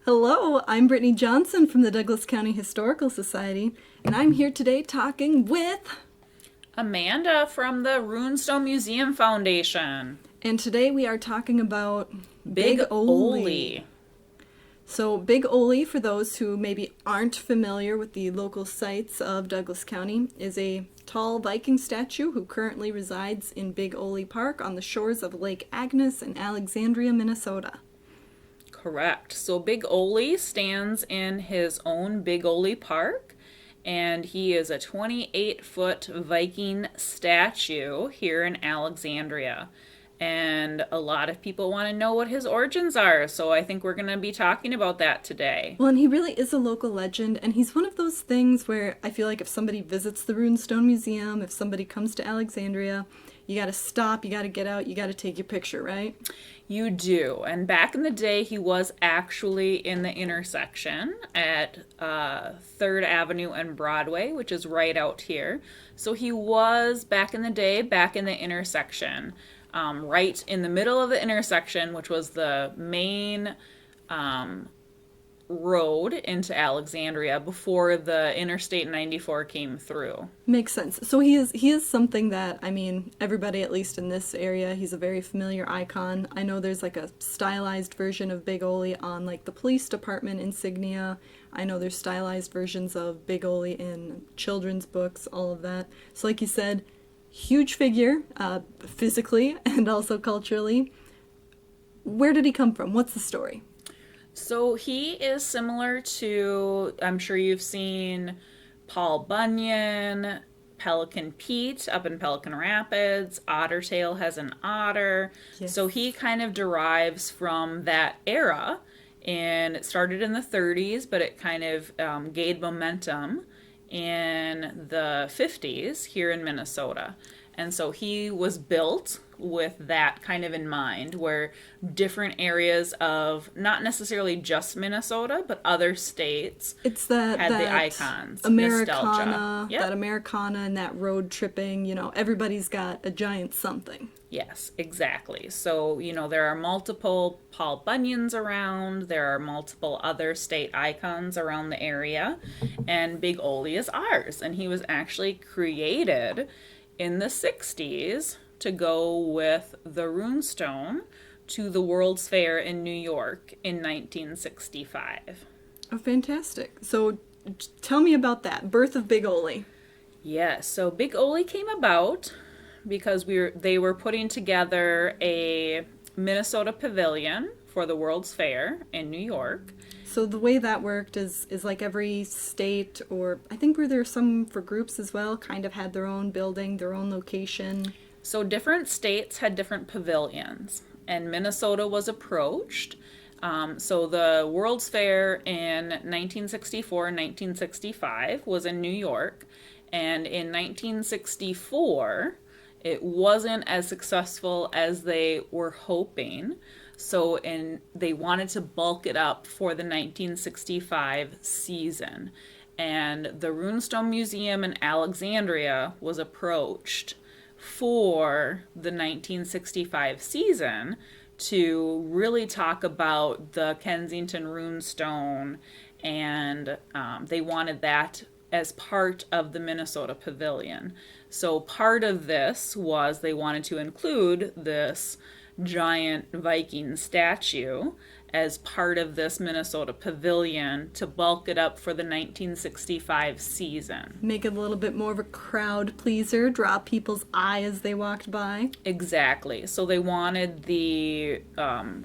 Hello, I'm Brittany Johnson from the Douglas County Historical Society, and I'm here today talking with... Amanda from the Runestone Museum Foundation. And today we are talking about Big Ole. So Big Ole, for those who maybe aren't familiar with the local sites of Douglas County, is a tall Viking statue who currently resides in Big Ole Park on the shores of Lake Agnes in Alexandria, Minnesota. Correct. So Big Ole stands in his own Big Ole Park, and he is a 28-foot Viking statue here in Alexandria. And a lot of people want to know what his origins are, so I think we're going to be talking about that today. Well, and he really is a local legend, and he's one of those things where I feel like if somebody visits the Runestone Museum, if somebody comes to Alexandria, you gotta stop, you gotta get out, you gotta take your picture, right? You do. And back in the day, he was actually in the intersection at 3rd Avenue and Broadway, which is right out here. So he was, back in the day, back in the intersection. Right in the middle of the intersection, which was the main road into Alexandria before the Interstate 94 came through. Makes sense. So he is something that, I mean, everybody, at least in this area, he's a very familiar icon. I know there's like a stylized version of Big Ole on like the police department insignia. I know there's stylized versions of Big Ole in children's books, all of that. So like you said, huge figure, physically and also culturally. Where did he come from? What's the story? So he is similar to, I'm sure you've seen Paul Bunyan, Pelican Pete up in Pelican Rapids, Ottertail has an otter. Yes. So he kind of derives from that era, and it started in the 30s, but it kind of gained momentum in the 50s here in Minnesota. And so he was built with that kind of in mind, where different areas of not necessarily just Minnesota, but other states It's that had that the icons. Americana, Yep. that Americana and that road tripping, everybody's got a giant something. Yes, exactly. So, there are multiple Paul Bunyans around, there are multiple other state icons around the area, and Big Ole is ours. And he was actually created in the 60s to go with the runestone to the World's Fair in New York in 1965. Oh, fantastic. So tell me about that, birth of Big Ole. Yes, so Big Ole came about because they were putting together a Minnesota pavilion for the World's Fair in New York. So the way that worked is like every state, or I think were there some for groups as well, kind of had their own building, their own location. So different states had different pavilions, and Minnesota was approached. So the World's Fair in 1964 and 1965 was in New York, and in 1964 it wasn't as successful as they were hoping. So they wanted to bulk it up for the 1965 season. And the Runestone Museum in Alexandria was approached for the 1965 season to really talk about the Kensington Runestone, and they wanted that as part of the Minnesota Pavilion. So part of this was they wanted to include this giant Viking statue as part of this Minnesota Pavilion to bulk it up for the 1965 season. Make it a little bit more of a crowd pleaser, draw people's eye as they walked by. Exactly. So they wanted the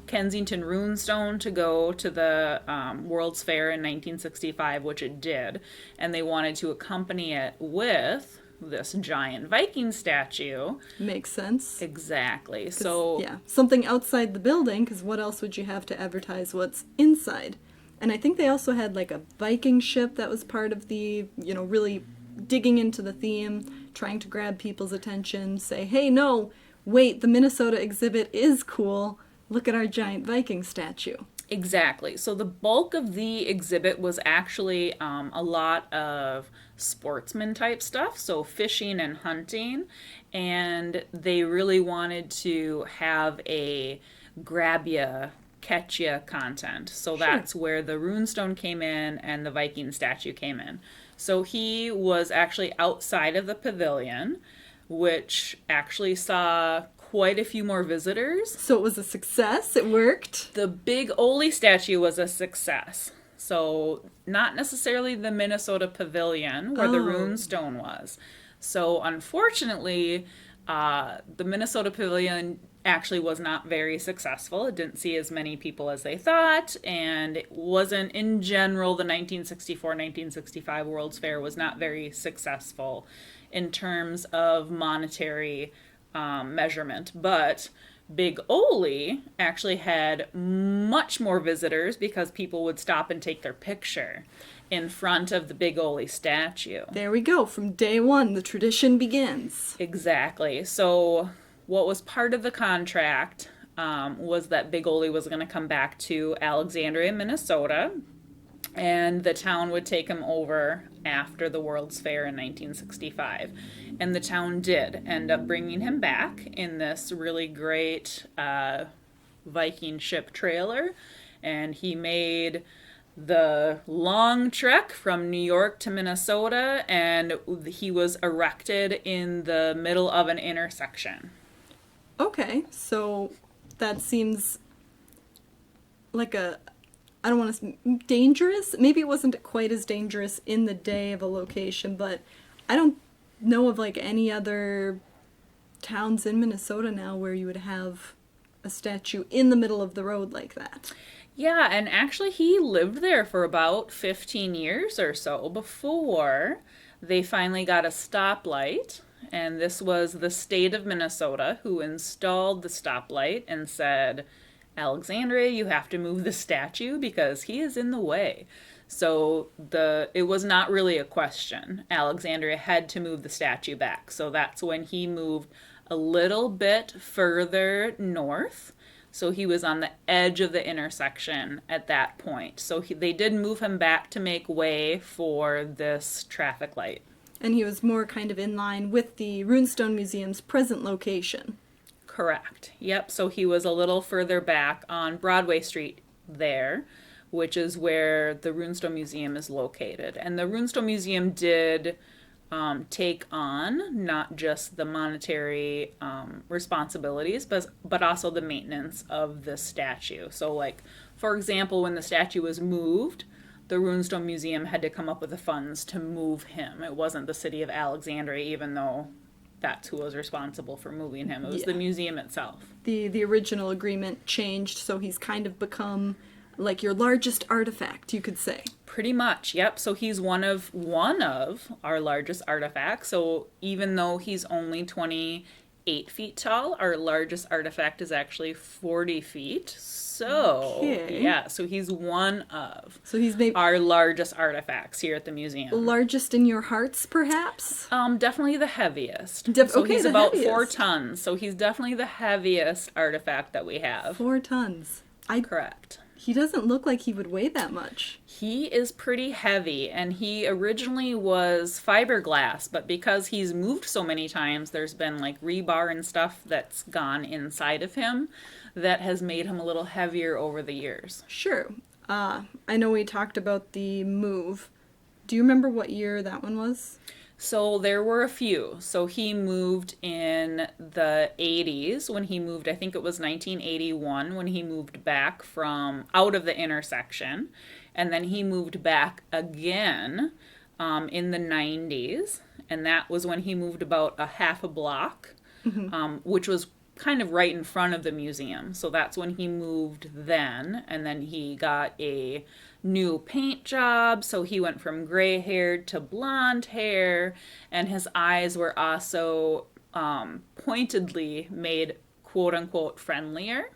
Kensington Runestone to go to the World's Fair in 1965, which it did, and they wanted to accompany it with this giant Viking statue. Makes sense. Exactly. So yeah, something outside the building, because what else would you have to advertise what's inside? And I think they also had like a Viking ship that was part of the, really digging into the theme, trying to grab people's attention, say, hey, no, wait, the Minnesota exhibit is cool. Look at our giant Viking statue. Exactly. So the bulk of the exhibit was actually a lot of sportsman type stuff, so fishing and hunting, and they really wanted to have a grab ya Ketchia content. So Sure. that's where the runestone came in and the Viking statue came in. So he was actually outside of the pavilion, which actually saw quite a few more visitors. So it was a success. It worked. The Big Ole statue was a success. So not necessarily the Minnesota pavilion where the Oh. runestone was. So unfortunately, the Minnesota pavilion actually was not very successful. It didn't see as many people as they thought, and it wasn't, in general, the 1964-1965 World's Fair was not very successful in terms of monetary measurement. But Big Ole actually had much more visitors because people would stop and take their picture in front of the Big Ole statue. There we go. From day one, the tradition begins. Exactly. So what was part of the contract was that Big Ole was going to come back to Alexandria, Minnesota, and the town would take him over after the World's Fair in 1965. And the town did end up bringing him back in this really great Viking ship trailer, and he made the long trek from New York to Minnesota, and he was erected in the middle of an intersection. Okay, so that seems like I don't want to say dangerous. Maybe it wasn't quite as dangerous in the day of a location, but I don't know of like any other towns in Minnesota now where you would have a statue in the middle of the road like that. Yeah, and actually he lived there for about 15 years or so before they finally got a stoplight. And this was the state of Minnesota who installed the stoplight and said, Alexandria, you have to move the statue because he is in the way. So it was not really a question. Alexandria had to move the statue back. So that's when he moved a little bit further north. So he was on the edge of the intersection at that point. So they did move him back to make way for this traffic light. And he was more kind of in line with the Runestone Museum's present location. Correct. Yep. So he was a little further back on Broadway Street there, which is where the Runestone Museum is located. And the Runestone Museum did take on not just the monetary responsibilities, but also the maintenance of the statue. So, like, for example, when the statue was moved, the Runestone Museum had to come up with the funds to move him. It wasn't the city of Alexandria, even though that's who was responsible for moving him. It was the museum itself. The original agreement changed, so he's kind of become like your largest artifact, you could say. Pretty much, yep. So he's one of our largest artifacts. So even though he's only 28 feet tall, our largest artifact is actually 40 feet. So, Okay. yeah, so he's one of So he's maybe our largest artifacts here at the museum. largest in your hearts, perhaps? Definitely the heaviest. So Okay, he's the about heaviest. 4 tons. So he's definitely the heaviest artifact that we have. 4 tons. Correct. He doesn't look like he would weigh that much. He is pretty heavy, and he originally was fiberglass, but because he's moved so many times, there's been like rebar and stuff that's gone inside of him that has made him a little heavier over the years. Sure. I know we talked about the move. Do you remember what year that one was? So there were a few. So he moved in the 80s when he moved, I think it was 1981 when he moved back from out of the intersection. And then he moved back again in the 90s. And that was when he moved about a half a block, which was kind of right in front of the museum. So that's when he moved then. And then he got a new paint job, so he went from gray haired to blonde hair, and his eyes were also pointedly made quote unquote friendlier.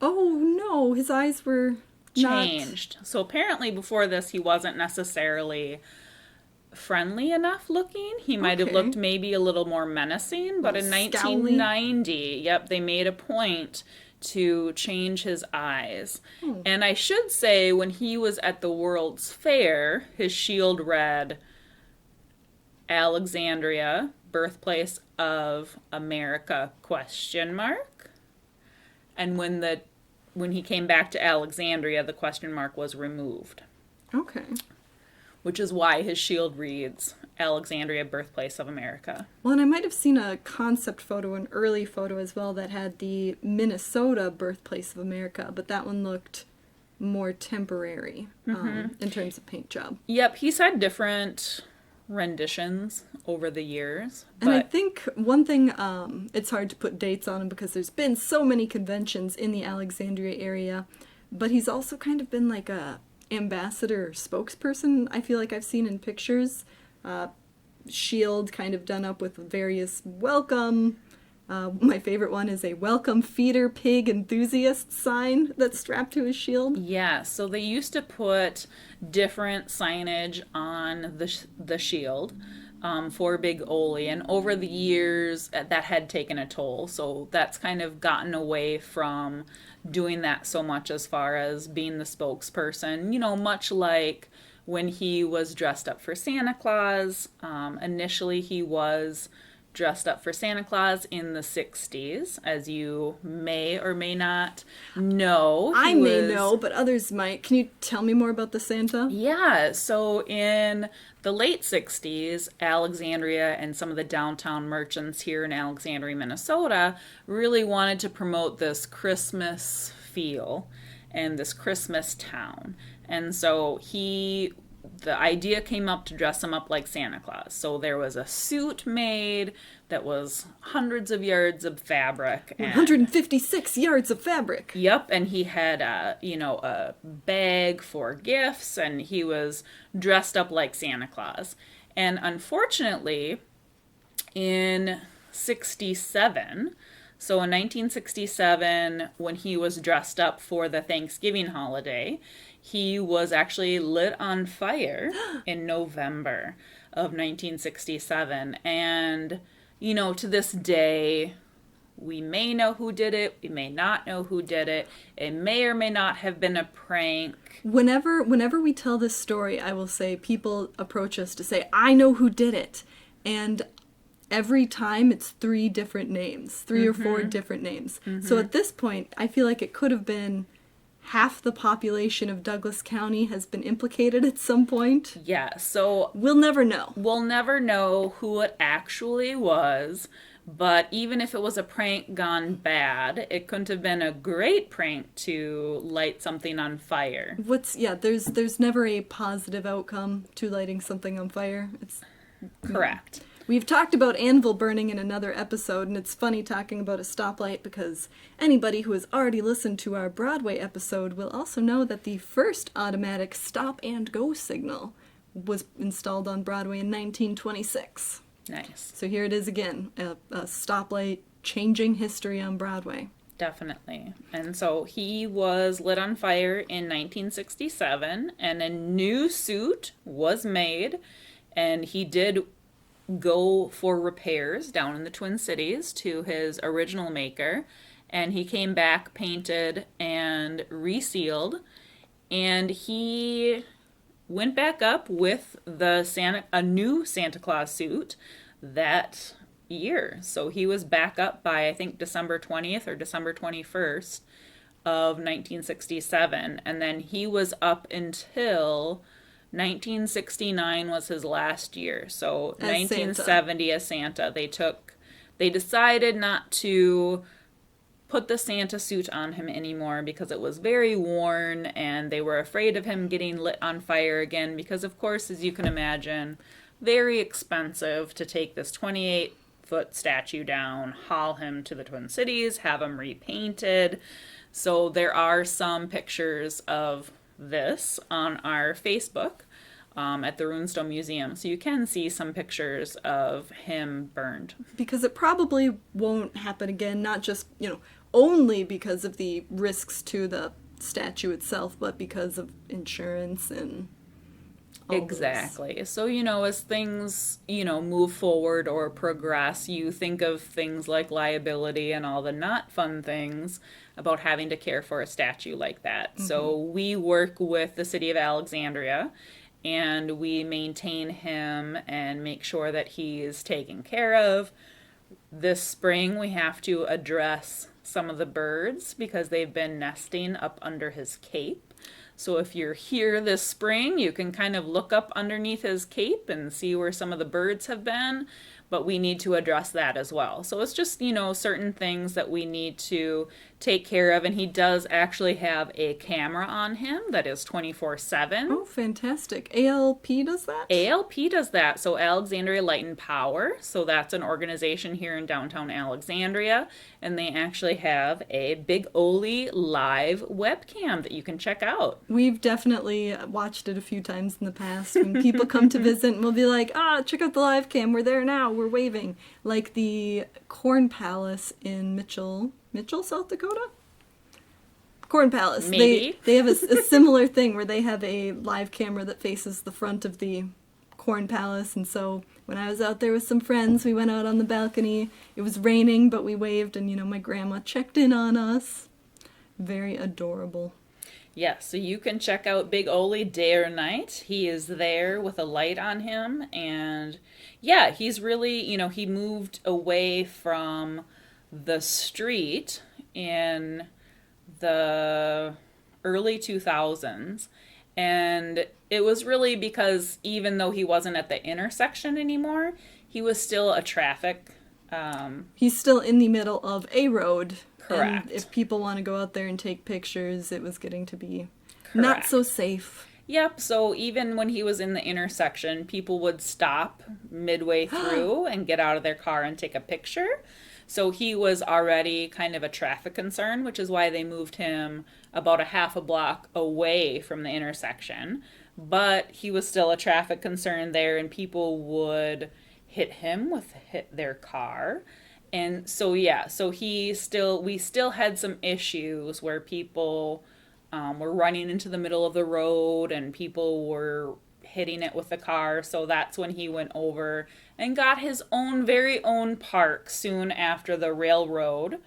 Oh no, his eyes were Changed. So apparently before this he wasn't necessarily friendly enough looking. He might have Okay. looked maybe a little more menacing, but in Scowly. 1990, yep, they made a point to change his eyes. And I should say, when he was at the World's Fair, his shield read Alexandria, birthplace of America, question mark. And when the when he came back to Alexandria, the question mark was removed, Okay. which is why his shield reads Alexandria, birthplace of America. Well, and I might have seen a concept photo, an early photo as well, that had the Minnesota birthplace of America, but that one looked more temporary in terms of paint job. Yep, he's had different renditions over the years. And I But think one thing, it's hard to put dates on him because there's been so many conventions in the Alexandria area, but he's also kind of been like a ambassador or spokesperson, I feel like I've seen in pictures. Shield kind of done up with various welcome. My favorite one is a welcome feeder pig enthusiast sign that's strapped to his shield. yeah, so they used to put different signage on the shield for Big Ole, and over the years that had taken a toll. So that's kind of gotten away from doing that so much as far as being the spokesperson. You know, much like when he was dressed up for Santa Claus. Initially, he was dressed up for Santa Claus in the 60s, as you may or may not know. I may know, but others might. Can you tell me more about the Santa? Yeah, so in the late 60s, Alexandria and some of the downtown merchants here in Alexandria, Minnesota, really wanted to promote this Christmas feel and this Christmas town. And so the idea came up to dress him up like Santa Claus. So there was a suit made that was hundreds of yards of fabric. 156 yards of fabric. Yep, and he had a bag for gifts, and he was dressed up like Santa Claus. And unfortunately, in 67, so in 1967, when he was dressed up for the Thanksgiving holiday, he was actually lit on fire in November of 1967. And, you know, to this day, we may know who did it, we may not know who did it. It may or may not have been a prank. Whenever we tell this story, I will say people approach us to say, I know who did it. And every time it's three different names, 3 or 4 different names. So at this point, I feel like it could have been half the population of Douglas County has been implicated at some point. Yeah, so We'll never know. we'll never know who it actually was, but even if it was a prank gone bad, it couldn't have been a great prank to light something on fire. There's never a positive outcome to lighting something on fire. It's Correct. We've talked about anvil burning in another episode, and it's funny talking about a stoplight because anybody who has already listened to our Broadway episode will also know that the first automatic stop and go signal was installed on Broadway in 1926. Nice. So here it is again, a stoplight changing history on Broadway. Definitely. And so he was lit on fire in 1967, and a new suit was made, and he did go for repairs down in the Twin Cities to his original maker, and he came back painted and resealed, and he went back up with a new Santa Claus suit that year. So he was back up by, I think, December 20th or December 21st of 1967, and then he was up until 1969 was his last year. So As 1970 as Santa. They decided not to put the Santa suit on him anymore because it was very worn, and they were afraid of him getting lit on fire again because, of course, as you can imagine, very expensive to take this 28-foot statue down, haul him to the Twin Cities, have him repainted. So there are some pictures of this on our Facebook at the Runestone Museum, so you can see some pictures of him burned. Because it probably won't happen again, not just, only because of the risks to the statue itself, but because of insurance and all Exactly. So, as things, move forward or progress, you think of things like liability and all the not fun things about having to care for a statue like that. Mm-hmm. So we work with the city of Alexandria, and we maintain him and make sure that he is taken care of. This spring, we have to address some of the birds because they've been nesting up under his cape. So if you're here this spring, you can kind of look up underneath his cape and see where some of the birds have been. But we need to address that as well. So it's just, certain things that we need to take care of. And he does actually have a camera on him that is 24/7. Oh, fantastic. ALP does that? ALP does that. So Alexandria Light and Power. So that's an organization here in downtown Alexandria. And they actually have a Big Ole live webcam that you can check out. We've definitely watched it a few times in the past. When people come to visit, and we'll be like, check out the live cam. We're there now. We're waving. Like the Corn Palace in Mitchell, South Dakota? Corn Palace. Maybe. They have a similar thing where they have a live camera that faces the front of the Corn Palace. And so when I was out there with some friends, we went out on the balcony. It was raining, but we waved, and my grandma checked in on us. Very adorable. Yeah, so you can check out Big Ole day or night. He is there with a light on him. And yeah, he's really, he moved away from the street in the early 2000s. And it was really because even though he wasn't at the intersection anymore, he was still a traffic. He's still in the middle of a road. Correct. And if people want to go out there and take pictures, it was getting to be not so safe. Yep, so even when he was in the intersection, people would stop midway through and get out of their car and take a picture. So he was already kind of a traffic concern, which is why they moved him about a half a block away from the intersection. But he was still a traffic concern there, and people would hit him with their car. And so, yeah, so we still had some issues where people were running into the middle of the road and people were hitting it with the car. So that's when he went over and got his very own park soon after the railroad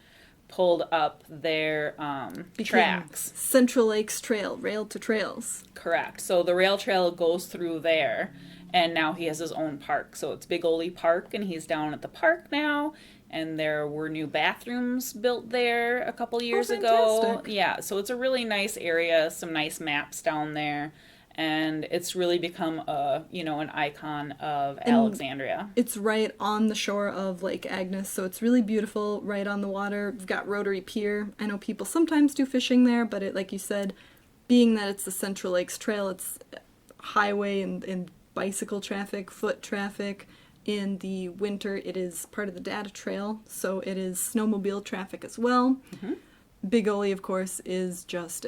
pulled up their tracks. Central Lakes Trail, rail to trails. Correct. So the rail trail goes through there, and now he has his own park. So it's Big Ole Park, and he's down at the park now. And there were new bathrooms built there a couple years ago. Yeah, so it's a really nice area, some nice maps down there. And it's really become an icon of Alexandria. It's right on the shore of Lake Agnes, so it's really beautiful, right on the water. We've got Rotary Pier. I know people sometimes do fishing there, but like you said, being that it's the Central Lakes Trail, it's highway and bicycle traffic, foot traffic. In the winter, it is part of the data trail, so it is snowmobile traffic as well. Mm-hmm. Big Ole, of course, is just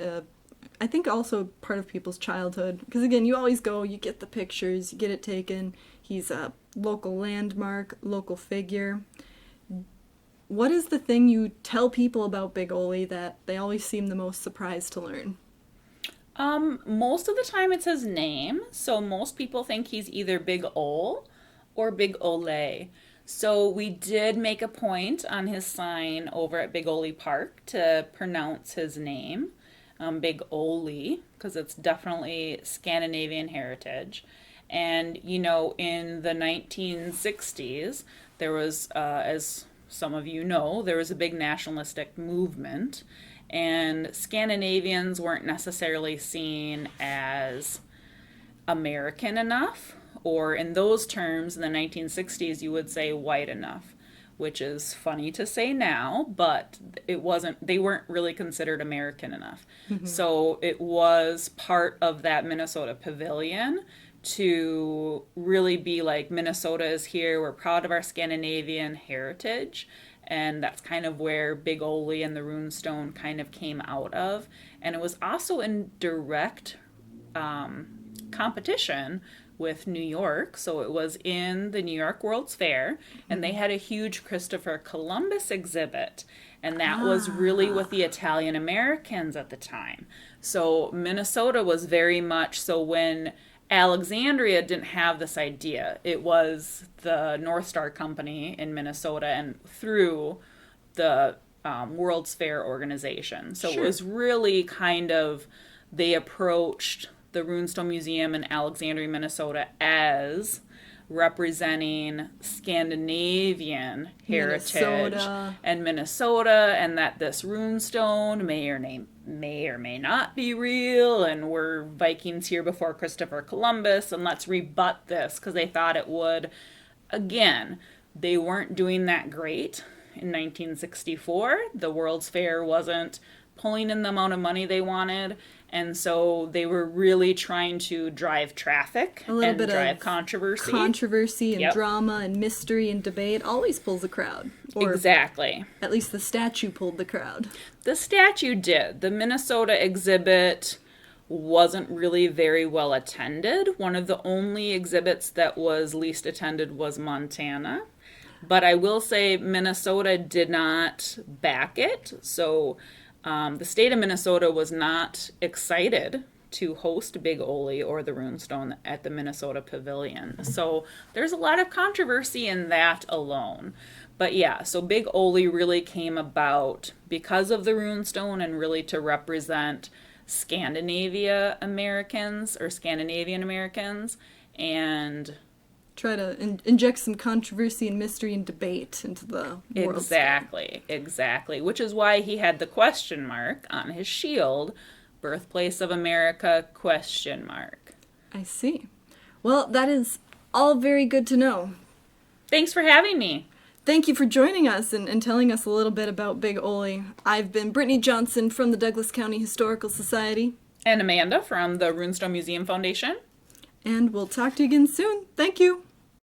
I think also part of people's childhood. Because again, you always go, you get the pictures, you get it taken. He's a local landmark, local figure. What is the thing you tell people about Big Ole that they always seem the most surprised to learn? Most of the time it's his name. So most people think he's either Big Ole or Big Ole. So we did make a point on his sign over at Big Ole Park to pronounce his name, Big Ole, because it's definitely Scandinavian heritage. And, in the 1960s, there was, as some of you know, there was a big nationalistic movement, and Scandinavians weren't necessarily seen as American enough, or in those terms, in the 1960s, you would say white enough, which is funny to say now, but they weren't really considered American enough. Mm-hmm. So it was part of that Minnesota pavilion to really be like, Minnesota is here, we're proud of our Scandinavian heritage, and that's kind of where Big Ole and the Runestone kind of came out of. And it was also in direct competition with New York. So it was in the New York World's Fair, and they had a huge Christopher Columbus exhibit, and that was really with the Italian Americans at the time. So Minnesota was very much, so when Alexandria didn't have this idea, it was the North Star Company in Minnesota and through the World's Fair organization. So It was really kind of, they approached the Runestone Museum in Alexandria, Minnesota as representing Scandinavian heritage Minnesota. and Minnesota, and that this runestone may or may not be real, and were Vikings here before Christopher Columbus, and let's rebut this because they thought it would. Again, they weren't doing that great in 1964. The World's Fair wasn't pulling in the amount of money they wanted, and so they were really trying to drive traffic and drive controversy. Controversy and Yep. drama and mystery and debate always pulls a crowd. Or Exactly. at least the statue pulled the crowd. The statue did. The Minnesota exhibit wasn't really very well attended. One of the only exhibits that was least attended was Montana. But I will say Minnesota did not back it. So the state of Minnesota was not excited to host Big Ole or the Runestone at the Minnesota Pavilion. So there's a lot of controversy in that alone. But yeah, so Big Ole really came about because of the Runestone and really to represent Scandinavian Americans, and Try to inject some controversy and mystery and debate into the world. Exactly, which is why he had the question mark on his shield, birthplace of America, question mark. I see. Well, that is all very good to know. Thanks for having me. Thank you for joining us and telling us a little bit about Big Ole. I've been Brittany Johnson from the Douglas County Historical Society. And Amanda from the Runestone Museum Foundation. And we'll talk to you again soon. Thank you.